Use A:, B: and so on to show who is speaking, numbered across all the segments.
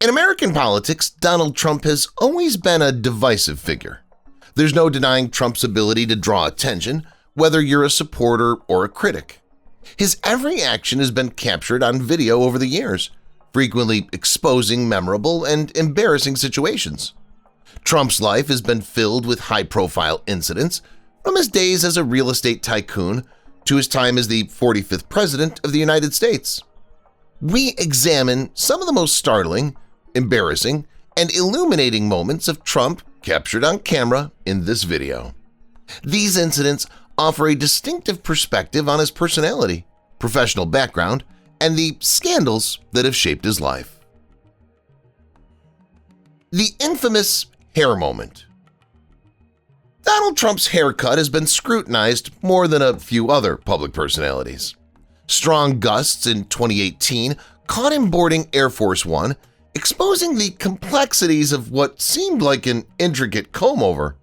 A: In American politics, Donald Trump has always been a divisive figure. There's no denying Trump's ability to draw attention, whether you're a supporter or a critic. His every action has been captured on video over the years, frequently exposing memorable and embarrassing situations. Trump's life has been filled with high-profile incidents, from his days as a real estate tycoon to his time as the 45th President of the United States. We examine some of the most startling, embarrassing, and illuminating moments of Trump captured on camera in this video. These incidents offer a distinctive perspective on his personality, professional background, and the scandals that have shaped his life. The infamous hair moment. Donald Trump's haircut has been scrutinized more than a few other public personalities. Strong gusts in 2018 caught him boarding Air Force One, exposing the complexities of what seemed like an intricate comb-over.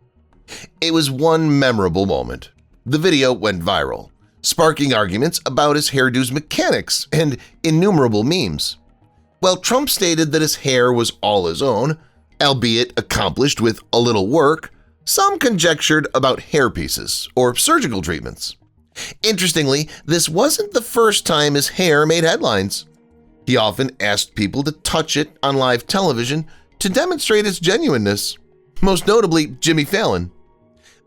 A: It was one memorable moment. The video went viral, sparking arguments about his hairdo's mechanics and innumerable memes. While Trump stated that his hair was all his own, albeit accomplished with a little work, some conjectured about hairpieces or surgical treatments. Interestingly, this wasn't the first time his hair made headlines. He often asked people to touch it on live television to demonstrate its genuineness, most notably Jimmy Fallon.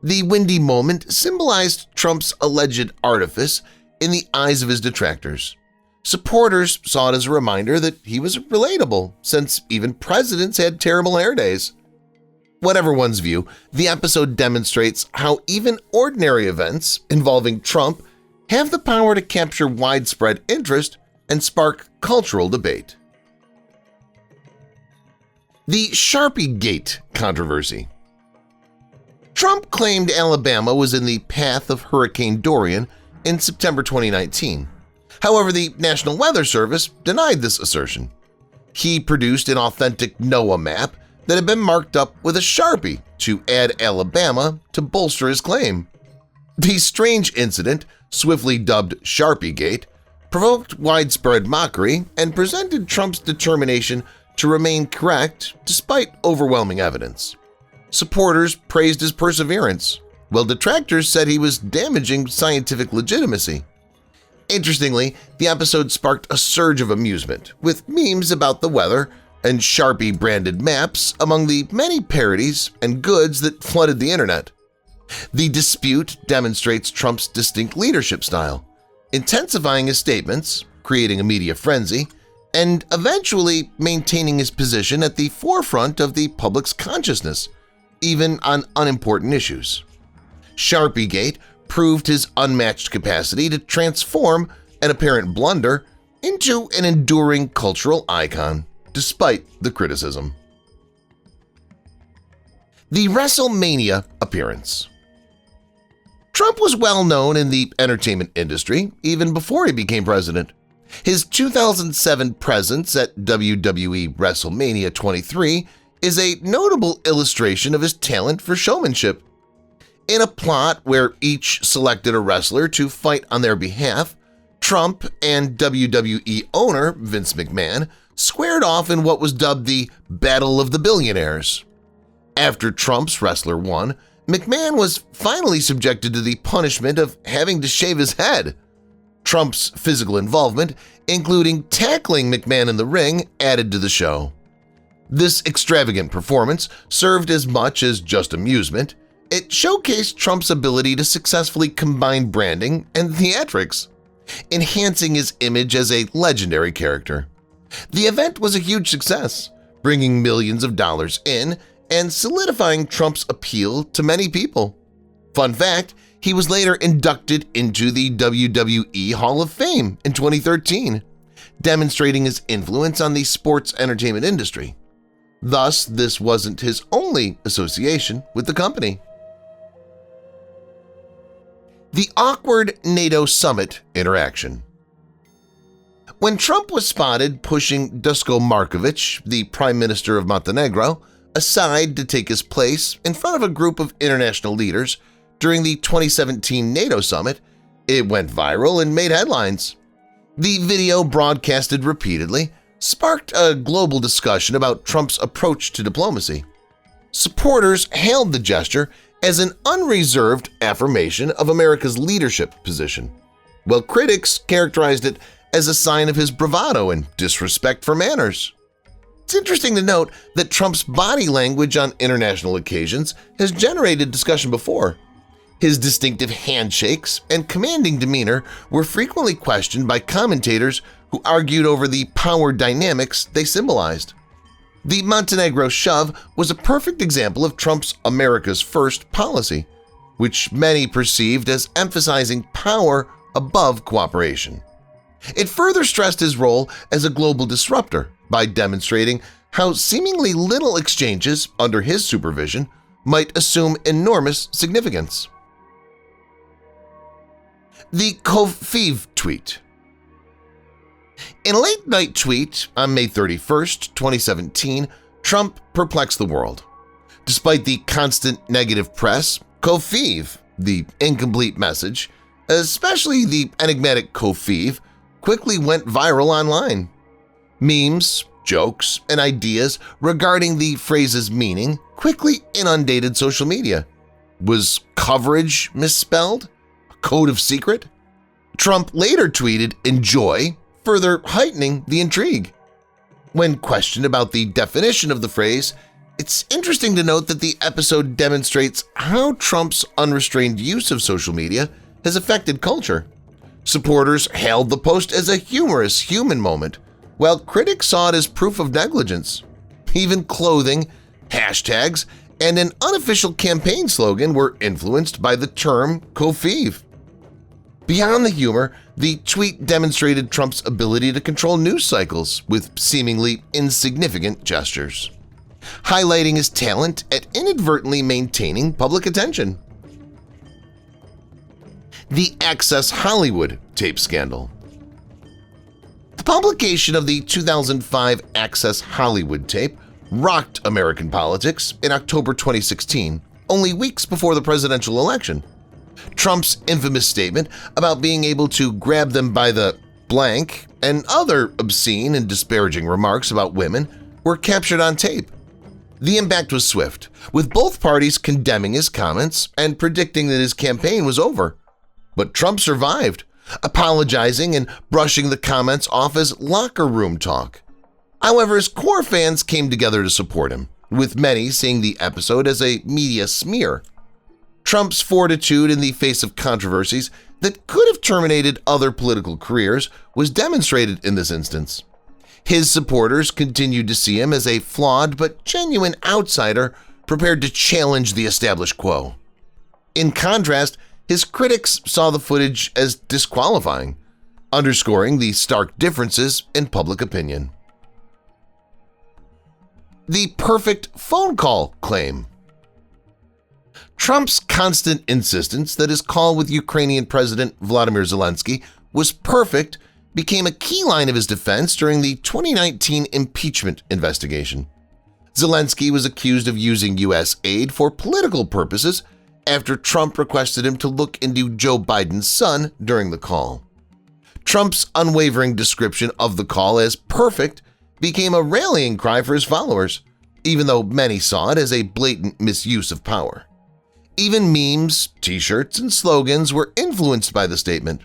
A: The windy moment symbolized Trump's alleged artifice in the eyes of his detractors. Supporters saw it as a reminder that he was relatable, since even presidents had terrible hair days. Whatever one's view, the episode demonstrates how even ordinary events involving Trump have the power to capture widespread interest and spark cultural debate. The Sharpiegate controversy. Trump claimed Alabama was in the path of Hurricane Dorian in September 2019. However, the National Weather Service denied this assertion. He produced an authentic NOAA map that had been marked up with a Sharpie to add Alabama to bolster his claim. The strange incident, swiftly dubbed Sharpiegate, provoked widespread mockery and presented Trump's determination to remain correct despite overwhelming evidence. Supporters praised his perseverance, while detractors said he was damaging scientific legitimacy. Interestingly, the episode sparked a surge of amusement, with memes about the weather and Sharpie-branded maps among the many parodies and goods that flooded the internet. The dispute demonstrates Trump's distinct leadership style, intensifying his statements, creating a media frenzy, and eventually maintaining his position at the forefront of the public's consciousness, even on unimportant issues. Sharpiegate proved his unmatched capacity to transform an apparent blunder into an enduring cultural icon, despite the criticism. The Wrestlemania appearance. Trump was well known in the entertainment industry even before he became president. His 2007 presence at WWE Wrestlemania 23 is a notable illustration of his talent for showmanship. In a plot where each selected a wrestler to fight on their behalf, Trump and WWE owner Vince McMahon squared off in what was dubbed the Battle of the Billionaires. After Trump's wrestler won, McMahon was finally subjected to the punishment of having to shave his head. Trump's physical involvement, including tackling McMahon in the ring, added to the show. This extravagant performance served as much as just amusement. It showcased Trump's ability to successfully combine branding and theatrics, enhancing his image as a legendary character. The event was a huge success, bringing millions of dollars in and solidifying Trump's appeal to many people. Fun fact, he was later inducted into the WWE Hall of Fame in 2013, demonstrating his influence on the sports entertainment industry. Thus, this wasn't his only association with the company. The awkward NATO Summit interaction. When Trump was spotted pushing Duško Marković, the Prime Minister of Montenegro, aside to take his place in front of a group of international leaders during the 2017 NATO Summit, it went viral and made headlines. The video, broadcasted repeatedly, sparked a global discussion about Trump's approach to diplomacy. Supporters hailed the gesture as an unreserved affirmation of America's leadership position, while critics characterized it as a sign of his bravado and disrespect for manners. It's interesting to note that Trump's body language on international occasions has generated discussion before. His distinctive handshakes and commanding demeanor were frequently questioned by commentators who argued over the power dynamics they symbolized. The Montenegro shove was a perfect example of Trump's America's First policy, which many perceived as emphasizing power above cooperation. It further stressed his role as a global disruptor by demonstrating how seemingly little exchanges under his supervision might assume enormous significance. The Kofiv tweet. In a late-night tweet on May 31, 2017, Trump perplexed the world. Despite the constant negative press, Kofiv, the incomplete message, especially the enigmatic Kofiv, quickly went viral online. Memes, jokes, and ideas regarding the phrase's meaning quickly inundated social media. Was coverage misspelled? A code of secret? Trump later tweeted "enjoy," further heightening the intrigue. When questioned about the definition of the phrase, it's interesting to note that the episode demonstrates how Trump's unrestrained use of social media has affected culture. Supporters hailed the post as a humorous human moment, while critics saw it as proof of negligence. Even clothing, hashtags, and an unofficial campaign slogan were influenced by the term Kofiv. Beyond the humor, the tweet demonstrated Trump's ability to control news cycles with seemingly insignificant gestures, highlighting his talent at inadvertently maintaining public attention. The Access Hollywood tape scandal. The publication of the 2005 Access Hollywood tape rocked American politics in October 2016, only weeks before the presidential election. Trump's infamous statement about being able to grab them by the blank and other obscene and disparaging remarks about women were captured on tape. The impact was swift, with both parties condemning his comments and predicting that his campaign was over. But Trump survived, apologizing and brushing the comments off as locker room talk. However, his core fans came together to support him, with many seeing the episode as a media smear. Trump's fortitude in the face of controversies that could have terminated other political careers was demonstrated in this instance. His supporters continued to see him as a flawed but genuine outsider prepared to challenge the established quo. In contrast, his critics saw the footage as disqualifying, underscoring the stark differences in public opinion. The perfect phone call claim. Trump's constant insistence that his call with Ukrainian President Volodymyr Zelensky was perfect became a key line of his defense during the 2019 impeachment investigation. Zelensky was accused of using U.S. aid for political purposes after Trump requested him to look into Joe Biden's son during the call. Trump's unwavering description of the call as perfect became a rallying cry for his followers, even though many saw it as a blatant misuse of power. Even memes, t-shirts, and slogans were influenced by the statement.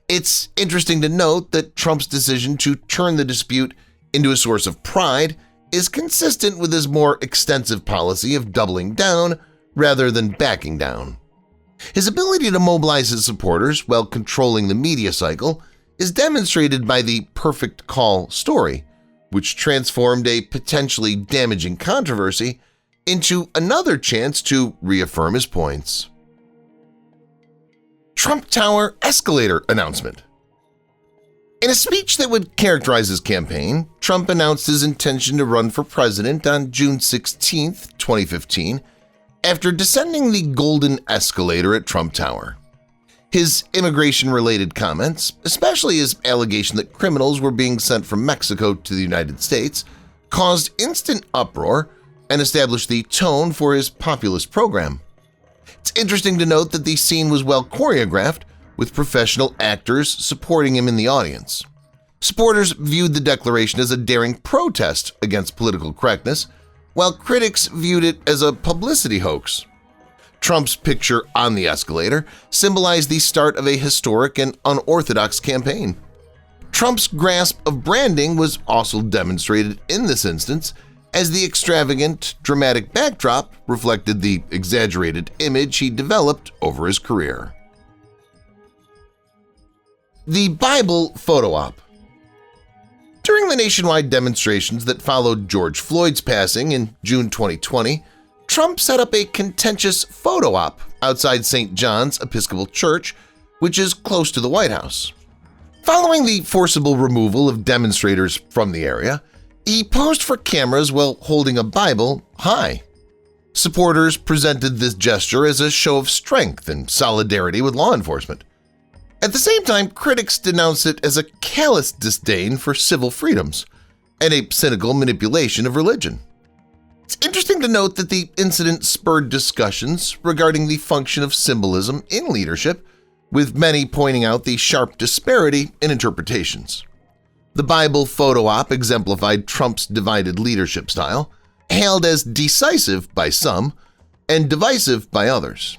A: It's interesting to note that Trump's decision to turn the dispute into a source of pride is consistent with his more extensive policy of doubling down rather than backing down. His ability to mobilize his supporters while controlling the media cycle is demonstrated by the perfect call story, which transformed a potentially damaging controversy into another chance to reaffirm his points. Trump Tower escalator announcement. In a speech that would characterize his campaign, Trump announced his intention to run for president on June 16, 2015, after descending the golden escalator at Trump Tower. His immigration-related comments, especially his allegation that criminals were being sent from Mexico to the United States, caused instant uproar and established the tone for his populist program. It's interesting to note that the scene was well choreographed, with professional actors supporting him in the audience. Supporters viewed the declaration as a daring protest against political correctness, while critics viewed it as a publicity hoax. Trump's picture on the escalator symbolized the start of a historic and unorthodox campaign. Trump's grasp of branding was also demonstrated in this instance, as the extravagant, dramatic backdrop reflected the exaggerated image he developed over his career. The Bible Photo Op. During the nationwide demonstrations that followed George Floyd's passing in June 2020, Trump set up a contentious photo op outside St. John's Episcopal Church, which is close to the White House. Following the forcible removal of demonstrators from the area, he posed for cameras while holding a Bible high. Supporters presented this gesture as a show of strength and solidarity with law enforcement. At the same time, critics denounced it as a callous disdain for civil freedoms and a cynical manipulation of religion. It's interesting to note that the incident spurred discussions regarding the function of symbolism in leadership, with many pointing out the sharp disparity in interpretations. The Bible photo op exemplified Trump's divided leadership style, hailed as decisive by some and divisive by others.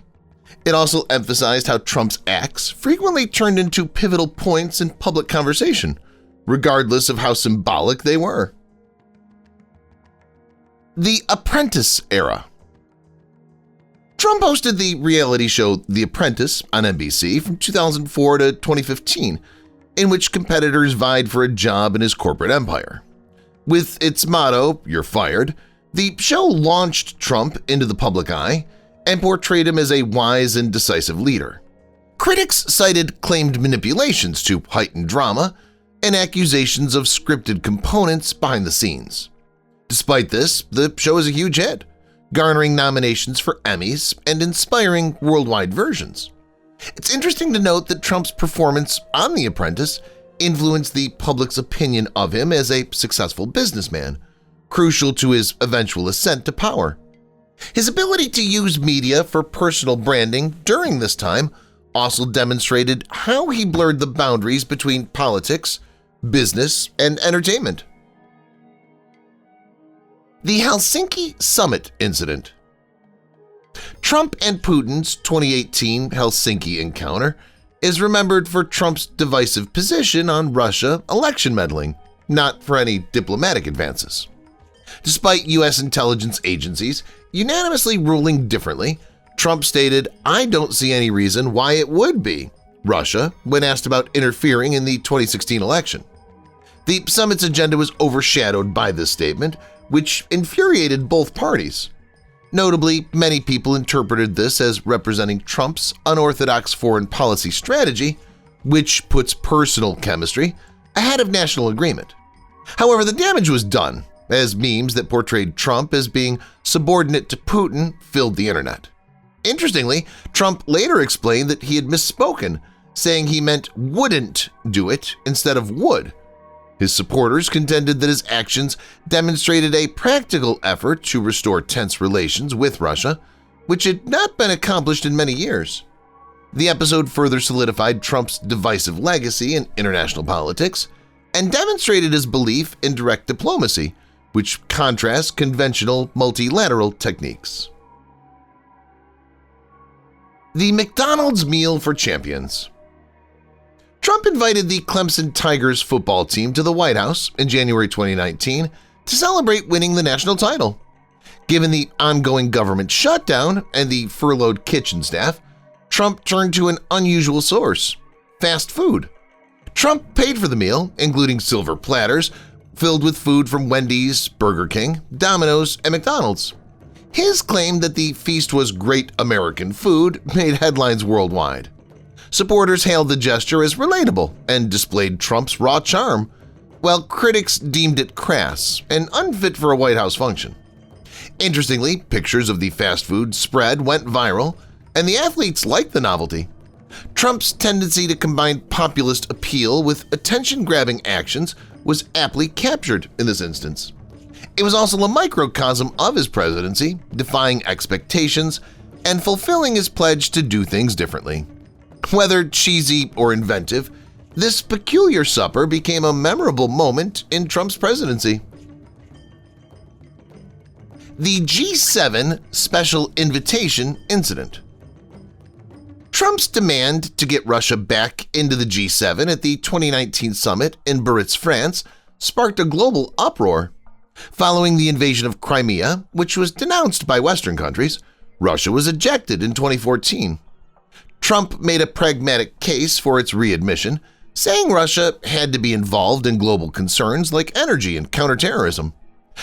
A: It also emphasized how Trump's acts frequently turned into pivotal points in public conversation, regardless of how symbolic they were. The Apprentice Era. Trump hosted the reality show The Apprentice on NBC from 2004 to 2015, in which competitors vied for a job in his corporate empire. With its motto, "You're fired," the show launched Trump into the public eye and portrayed him as a wise and decisive leader. Critics cited claimed manipulations to heighten drama and accusations of scripted components behind the scenes. Despite this, the show is a huge hit, garnering nominations for Emmys and inspiring worldwide versions. It's interesting to note that Trump's performance on The Apprentice influenced the public's opinion of him as a successful businessman, crucial to his eventual ascent to power. His ability to use media for personal branding during this time also demonstrated how he blurred the boundaries between politics, business, and entertainment. The Helsinki Summit Incident. Trump and Putin's 2018 Helsinki encounter is remembered for Trump's divisive position on Russia election meddling, not for any diplomatic advances. Despite U.S. intelligence agencies unanimously ruling differently, Trump stated, "I don't see any reason why it would be" Russia when asked about interfering in the 2016 election. The summit's agenda was overshadowed by this statement, which infuriated both parties. Notably, many people interpreted this as representing Trump's unorthodox foreign policy strategy, which puts personal chemistry ahead of national agreement. However, the damage was done, as memes that portrayed Trump as being subordinate to Putin filled the internet. Interestingly, Trump later explained that he had misspoken, saying he meant wouldn't do it instead of would. His supporters contended that his actions demonstrated a practical effort to restore tense relations with Russia, which had not been accomplished in many years. The episode further solidified Trump's divisive legacy in international politics and demonstrated his belief in direct diplomacy, which contrasts conventional multilateral techniques. The McDonald's Meal for Champions. Trump invited the Clemson Tigers football team to the White House in January 2019 to celebrate winning the national title. Given the ongoing government shutdown and the furloughed kitchen staff, Trump turned to an unusual source: fast food. Trump paid for the meal, including silver platters filled with food from Wendy's, Burger King, Domino's, and McDonald's. His claim that the feast was great American food made headlines worldwide. Supporters hailed the gesture as relatable and displayed Trump's raw charm, while critics deemed it crass and unfit for a White House function. Interestingly, pictures of the fast food spread went viral, and the athletes liked the novelty. Trump's tendency to combine populist appeal with attention-grabbing actions was aptly captured in this instance. It was also a microcosm of his presidency, defying expectations and fulfilling his pledge to do things differently. Whether cheesy or inventive, This peculiar supper became a memorable moment in Trump's presidency. The G7 Special Invitation Incident. Trump's demand to get Russia back into the G7 at the 2019 summit in Biarritz, France, sparked a global uproar. Following the invasion of Crimea, which was denounced by Western countries, Russia was ejected in 2014. Trump made a pragmatic case for its readmission, saying Russia had to be involved in global concerns like energy and counterterrorism.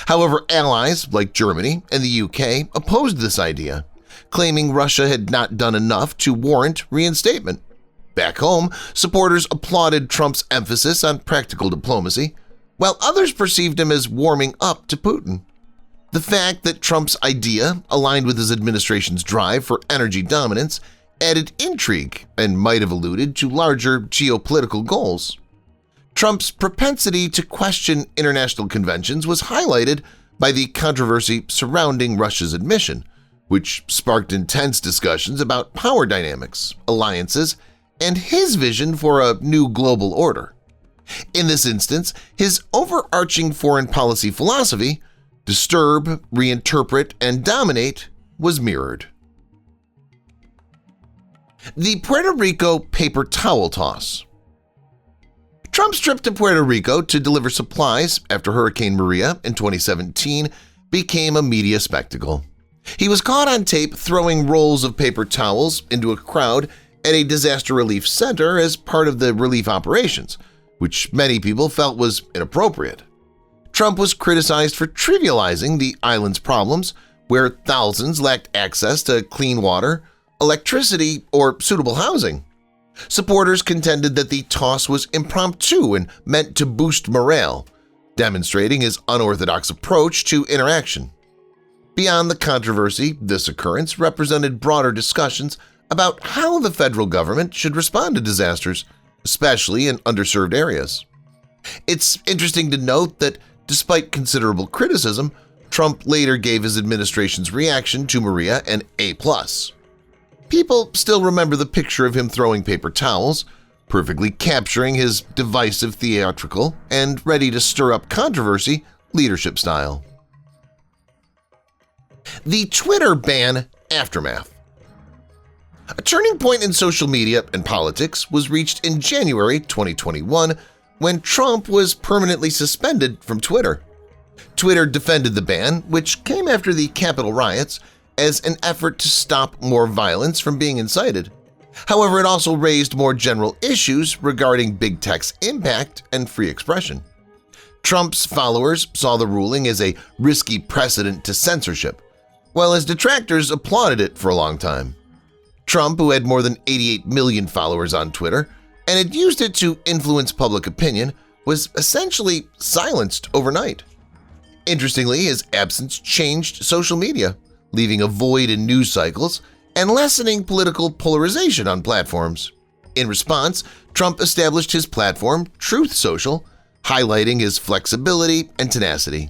A: However, allies like Germany and the UK opposed this idea, claiming Russia had not done enough to warrant reinstatement. Back home, supporters applauded Trump's emphasis on practical diplomacy, while others perceived him as warming up to Putin. The fact that Trump's idea aligned with his administration's drive for energy dominance added intrigue and might have alluded to larger geopolitical goals. Trump's propensity to question international conventions was highlighted by the controversy surrounding Russia's admission, which sparked intense discussions about power dynamics, alliances, and his vision for a new global order. In this instance, his overarching foreign policy philosophy, disturb, reinterpret, and dominate, was mirrored. The Puerto Rico paper towel toss. Trump's trip to Puerto Rico to deliver supplies after Hurricane Maria in 2017 became a media spectacle. He was caught on tape throwing rolls of paper towels into a crowd at a disaster relief center as part of the relief operations, which many people felt was inappropriate. Trump was criticized for trivializing the island's problems, where thousands lacked access to clean water, electricity, or suitable housing. Supporters contended that the toss was impromptu and meant to boost morale, demonstrating his unorthodox approach to interaction. Beyond the controversy, this occurrence represented broader discussions about how the federal government should respond to disasters, especially in underserved areas. It's interesting to note that despite considerable criticism, Trump later gave his administration's reaction to Maria an A+. People still remember the picture of him throwing paper towels, perfectly capturing his divisive theatrical and ready to stir up controversy leadership style. The Twitter ban aftermath. A turning point in social media and politics was reached in January 2021 when Trump was permanently suspended from Twitter. Twitter defended the ban, which came after the Capitol riots, as an effort to stop more violence from being incited. However, it also raised more general issues regarding big tech's impact and free expression. Trump's followers saw the ruling as a risky precedent to censorship, while his detractors applauded it for a long time. Trump, who had more than 88 million followers on Twitter and had used it to influence public opinion, was essentially silenced overnight. Interestingly, his absence changed social media, leaving a void in news cycles and lessening political polarization on platforms. In response, Trump established his platform, Truth Social, highlighting his flexibility and tenacity.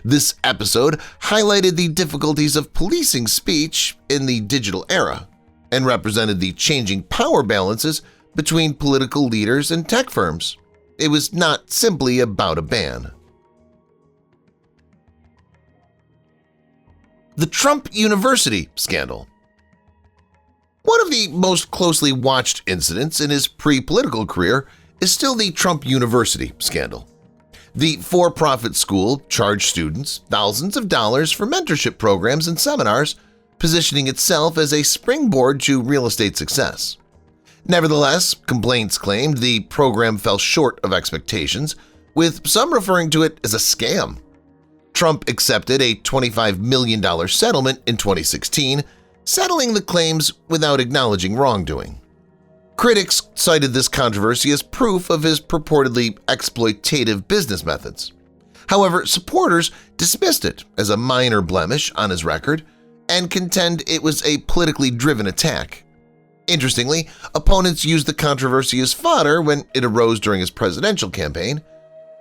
A: This episode highlighted the difficulties of policing speech in the digital era and represented the changing power balances between political leaders and tech firms. It was not simply about a ban. The Trump University scandal. One of the most closely watched incidents in his pre-political career is still the Trump University scandal. The for-profit school charged students thousands of dollars for mentorship programs and seminars, positioning itself as a springboard to real estate success. Nevertheless, complaints claimed the program fell short of expectations, with some referring to it as a scam. Trump accepted a $25 million settlement in 2016, settling the claims without acknowledging wrongdoing. Critics cited this controversy as proof of his purportedly exploitative business methods. However, supporters dismissed it as a minor blemish on his record and contend it was a politically driven attack. Interestingly, opponents used the controversy as fodder when it arose during his presidential campaign.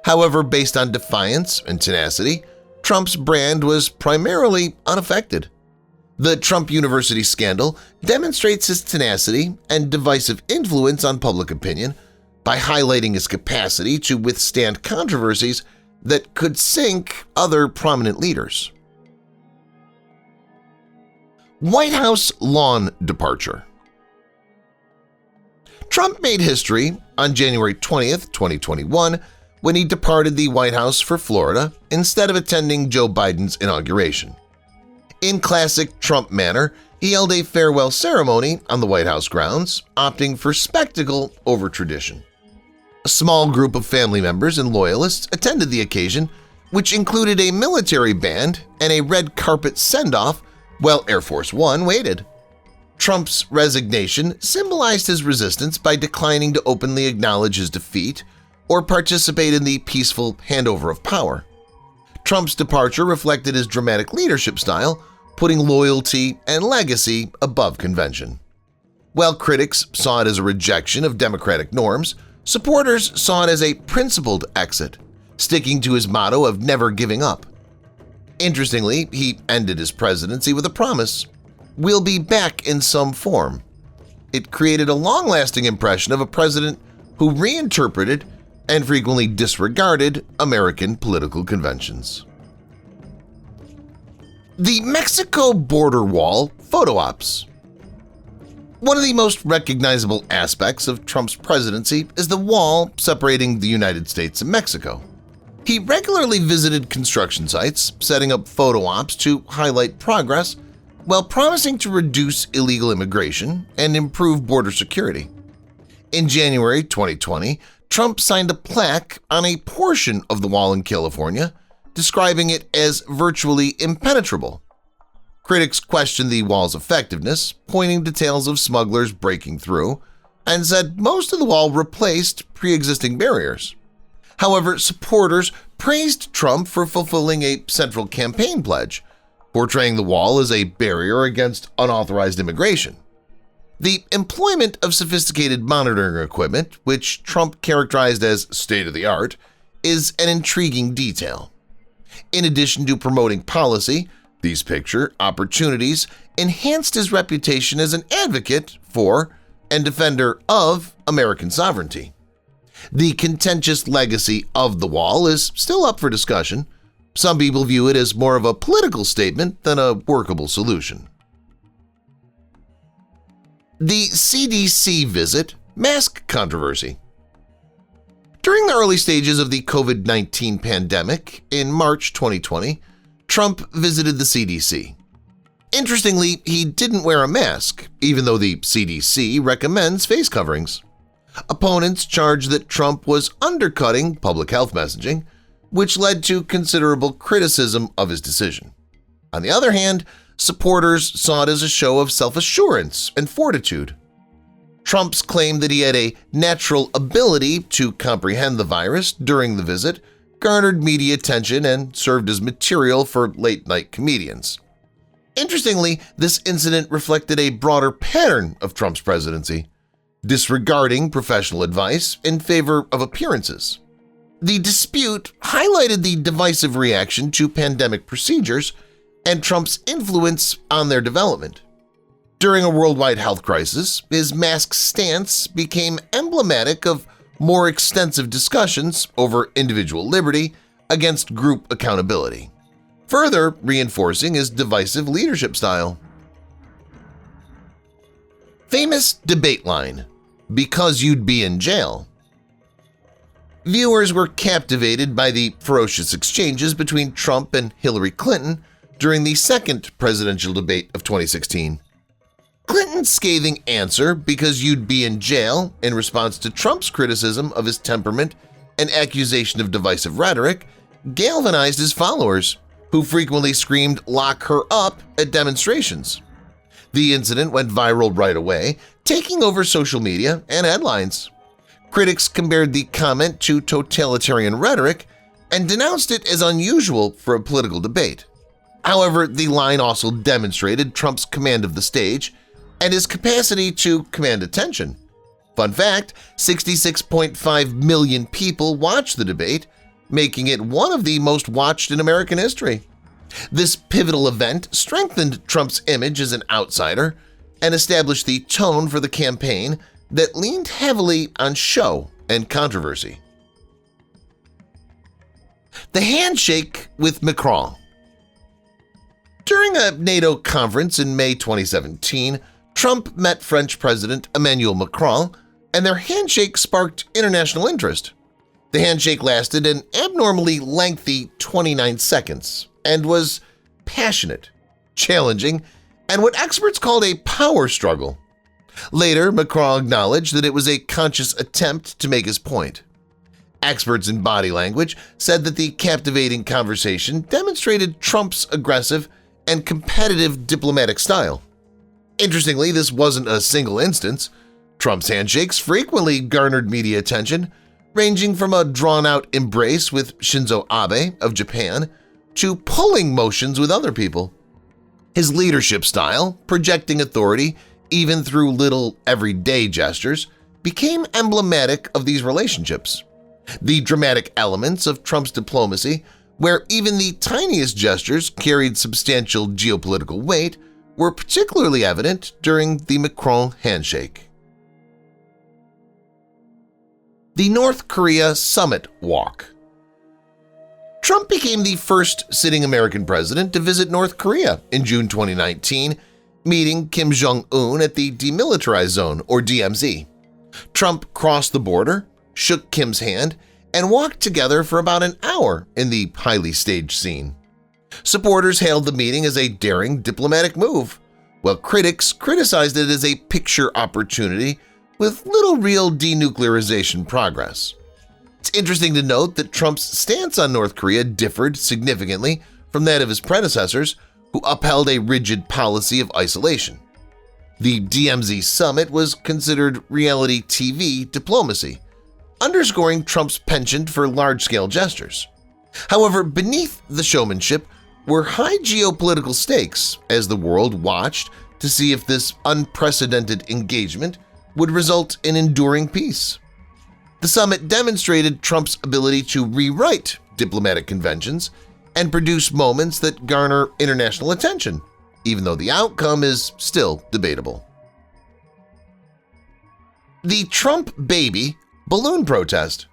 A: However, based on defiance and tenacity, Trump's brand was primarily unaffected. The Trump University scandal demonstrates his tenacity and divisive influence on public opinion, by highlighting his capacity to withstand controversies that could sink other prominent leaders. White House lawn departure. Trump made history on January 20, 2021, when he departed the White House for Florida instead of attending Joe Biden's inauguration. In classic Trump manner, he held a farewell ceremony on the White House grounds, opting for spectacle over tradition. A small group of family members and loyalists attended the occasion, which included a military band and a red carpet send-off while Air Force One waited. Trump's resignation symbolized his resistance by declining to openly acknowledge his defeat or participate in the peaceful handover of power. Trump's departure reflected his dramatic leadership style, putting loyalty and legacy above convention. While critics saw it as a rejection of democratic norms, supporters saw it as a principled exit, sticking to his motto of never giving up. Interestingly, he ended his presidency with a promise: "We'll be back in some form." It created a long-lasting impression of a president who reinterpreted and frequently disregarded American political conventions. The Mexico border wall photo ops. One of the most recognizable aspects of Trump's presidency is the wall separating the United States and Mexico. He regularly visited construction sites, setting up photo ops to highlight progress while promising to reduce illegal immigration and improve border security. In January 2020, Trump signed a plaque on a portion of the wall in California, describing it as virtually impenetrable. Critics questioned the wall's effectiveness, pointing to tales of smugglers breaking through, and said most of the wall replaced pre-existing barriers. However, supporters praised Trump for fulfilling a central campaign pledge, portraying the wall as a barrier against unauthorized immigration. The employment of sophisticated monitoring equipment, which Trump characterized as state-of-the-art, is an intriguing detail. In addition to promoting policy, these picture opportunities enhanced his reputation as an advocate for and defender of American sovereignty. The contentious legacy of the wall is still up for discussion. Some people view it as more of a political statement than a workable solution. The CDC visit mask controversy. During the early stages of the COVID-19 pandemic in March 2020, Trump visited the CDC. Interestingly, he didn't wear a mask, even though the CDC recommends face coverings. Opponents charged that Trump was undercutting public health messaging, which led to considerable criticism of his decision. On the other hand, supporters saw it as a show of self-assurance and fortitude. Trump's claim that he had a natural ability to comprehend the virus during the visit garnered media attention and served as material for late-night comedians. Interestingly, this incident reflected a broader pattern of Trump's presidency, disregarding professional advice in favor of appearances. The dispute highlighted the divisive reaction to pandemic procedures and Trump's influence on their development. During a worldwide health crisis, his mask stance became emblematic of more extensive discussions over individual liberty against group accountability, further reinforcing his divisive leadership style. Famous debate line: "Because you'd be in jail." Viewers were captivated by the ferocious exchanges between Trump and Hillary Clinton during the second presidential debate of 2016. Clinton's scathing answer, "because you'd be in jail," in response to Trump's criticism of his temperament and accusation of divisive rhetoric, galvanized his followers, who frequently screamed "lock her up" at demonstrations. The incident went viral right away, taking over social media and headlines. Critics compared the comment to totalitarian rhetoric and denounced it as unusual for a political debate. However, the line also demonstrated Trump's command of the stage and his capacity to command attention. Fun fact, 66.5 million people watched the debate, making it one of the most watched in American history. This pivotal event strengthened Trump's image as an outsider and established the tone for the campaign that leaned heavily on show and controversy. The handshake with Macron. During a NATO conference in May 2017, Trump met French President Emmanuel Macron, and their handshake sparked international interest. The handshake lasted an abnormally lengthy 29 seconds and was passionate, challenging, and what experts called a power struggle. Later, Macron acknowledged that it was a conscious attempt to make his point. Experts in body language said that the captivating conversation demonstrated Trump's aggressive and competitive diplomatic style. Interestingly, this wasn't a single instance. Trump's handshakes frequently garnered media attention, ranging from a drawn-out embrace with Shinzo Abe of Japan to pulling motions with other people. His leadership style, projecting authority even through little everyday gestures, became emblematic of these relationships. The dramatic elements of Trump's diplomacy, where even the tiniest gestures carried substantial geopolitical weight, were particularly evident during the Macron handshake. The North Korea Summit Walk. Trump became the first sitting American president to visit North Korea in June 2019, meeting Kim Jong-un at the Demilitarized Zone, or DMZ. Trump crossed the border, shook Kim's hand, and walked together for about an hour in the highly staged scene. Supporters hailed the meeting as a daring diplomatic move, while critics criticized it as a picture opportunity with little real denuclearization progress. It's interesting to note that Trump's stance on North Korea differed significantly from that of his predecessors, who upheld a rigid policy of isolation. The DMZ summit was considered reality TV diplomacy, underscoring Trump's penchant for large-scale gestures. However, beneath the showmanship were high geopolitical stakes as the world watched to see if this unprecedented engagement would result in enduring peace. The summit demonstrated Trump's ability to rewrite diplomatic conventions and produce moments that garner international attention, even though the outcome is still debatable. The Trump baby balloon protest.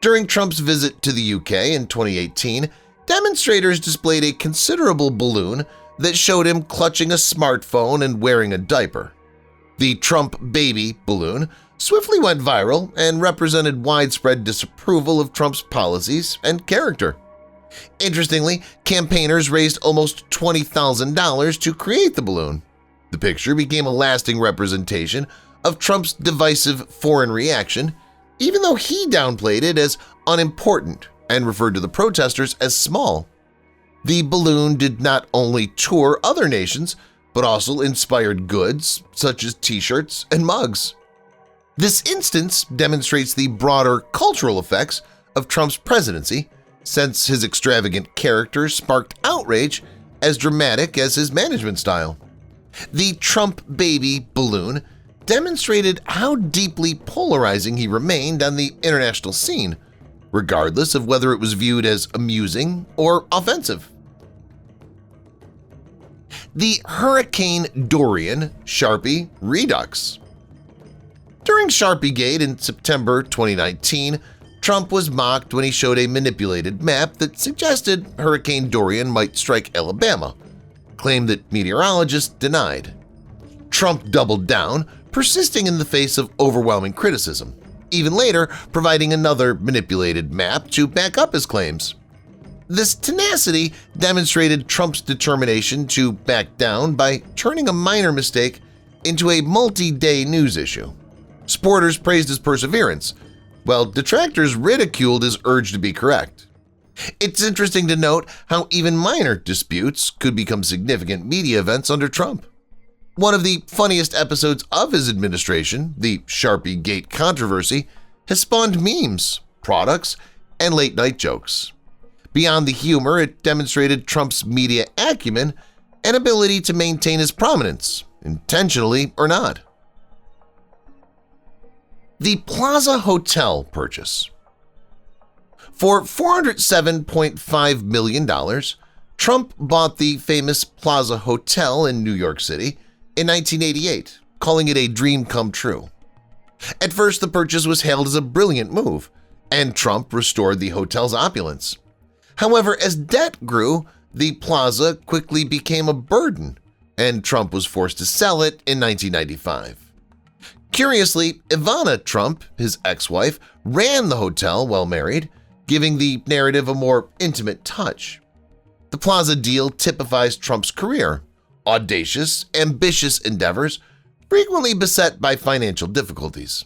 A: During Trump's visit to the UK in 2018, demonstrators displayed a considerable balloon that showed him clutching a smartphone and wearing a diaper. The Trump baby balloon swiftly went viral and represented widespread disapproval of Trump's policies and character. Interestingly, campaigners raised almost $20,000 to create the balloon. The picture became a lasting representation of Trump's divisive foreign reaction, even though he downplayed it as unimportant and referred to the protesters as small. The balloon did not only tour other nations, but also inspired goods such as t-shirts and mugs. This instance demonstrates the broader cultural effects of Trump's presidency, since his extravagant character sparked outrage as dramatic as his management style. The Trump baby balloon demonstrated how deeply polarizing he remained on the international scene, regardless of whether it was viewed as amusing or offensive. The Hurricane Dorian Sharpie Redux. During Sharpiegate in September 2019, Trump was mocked when he showed a manipulated map that suggested Hurricane Dorian might strike Alabama, claim that meteorologists denied. Trump doubled down, persisting in the face of overwhelming criticism, even later providing another manipulated map to back up his claims. This tenacity demonstrated Trump's determination to back down by turning a minor mistake into a multi-day news issue. Supporters praised his perseverance, while detractors ridiculed his urge to be correct. It's interesting to note how even minor disputes could become significant media events under Trump. One of the funniest episodes of his administration, the Sharpiegate controversy, has spawned memes, products, and late-night jokes. Beyond the humor, it demonstrated Trump's media acumen and ability to maintain his prominence, intentionally or not. The Plaza Hotel purchase. For $407.5 million, Trump bought the famous Plaza Hotel in New York City in 1988 calling it a dream come true. At first, the purchase was hailed as a brilliant move, and Trump restored the hotel's opulence. However, as debt grew, the plaza quickly became a burden, and Trump was forced to sell it in 1995. Curiously, Ivana Trump, his ex-wife, ran the hotel while married, giving the narrative a more intimate touch. The plaza deal typifies Trump's career: audacious, ambitious endeavors, frequently beset by financial difficulties.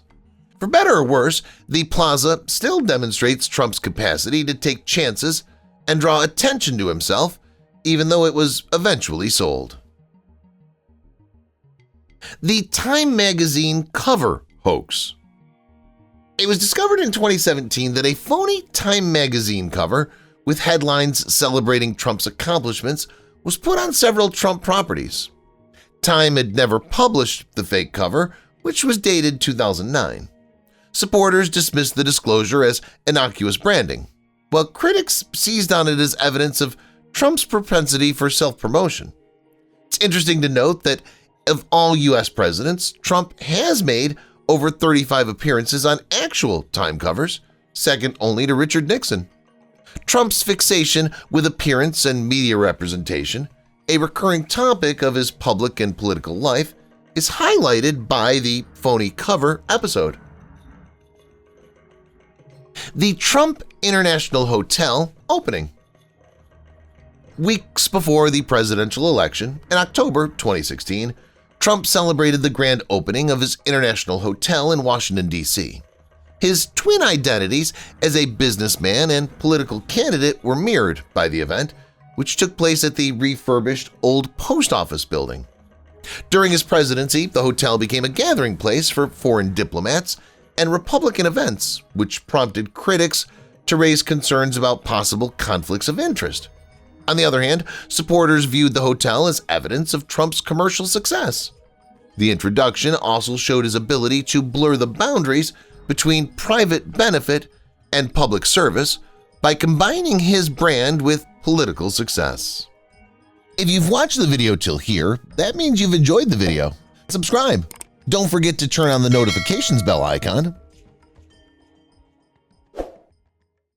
A: For better or worse, the plaza still demonstrates Trump's capacity to take chances and draw attention to himself, even though it was eventually sold. The Time magazine cover hoax. It was discovered in 2017 that a phony Time magazine cover with headlines celebrating Trump's accomplishments was put on several Trump properties. Time had never published the fake cover, which was dated 2009. Supporters dismissed the disclosure as innocuous branding, while critics seized on it as evidence of Trump's propensity for self-promotion. It's interesting to note that of all U.S. presidents, Trump has made over 35 appearances on actual Time covers, second only to Richard Nixon. Trump's fixation with appearance and media representation, a recurring topic of his public and political life, is highlighted by the phony cover episode. The Trump International Hotel opening. Weeks before the presidential election, in October 2016, Trump celebrated the grand opening of his International Hotel in Washington, D.C. His twin identities as a businessman and political candidate were mirrored by the event, which took place at the refurbished old post office building. During his presidency, the hotel became a gathering place for foreign diplomats and Republican events, which prompted critics to raise concerns about possible conflicts of interest. On the other hand, supporters viewed the hotel as evidence of Trump's commercial success. The introduction also showed his ability to blur the boundaries between private benefit and public service by combining his brand with political success. If you've watched the video till here, that means you've enjoyed the video. Subscribe. Don't forget to turn on the notifications bell icon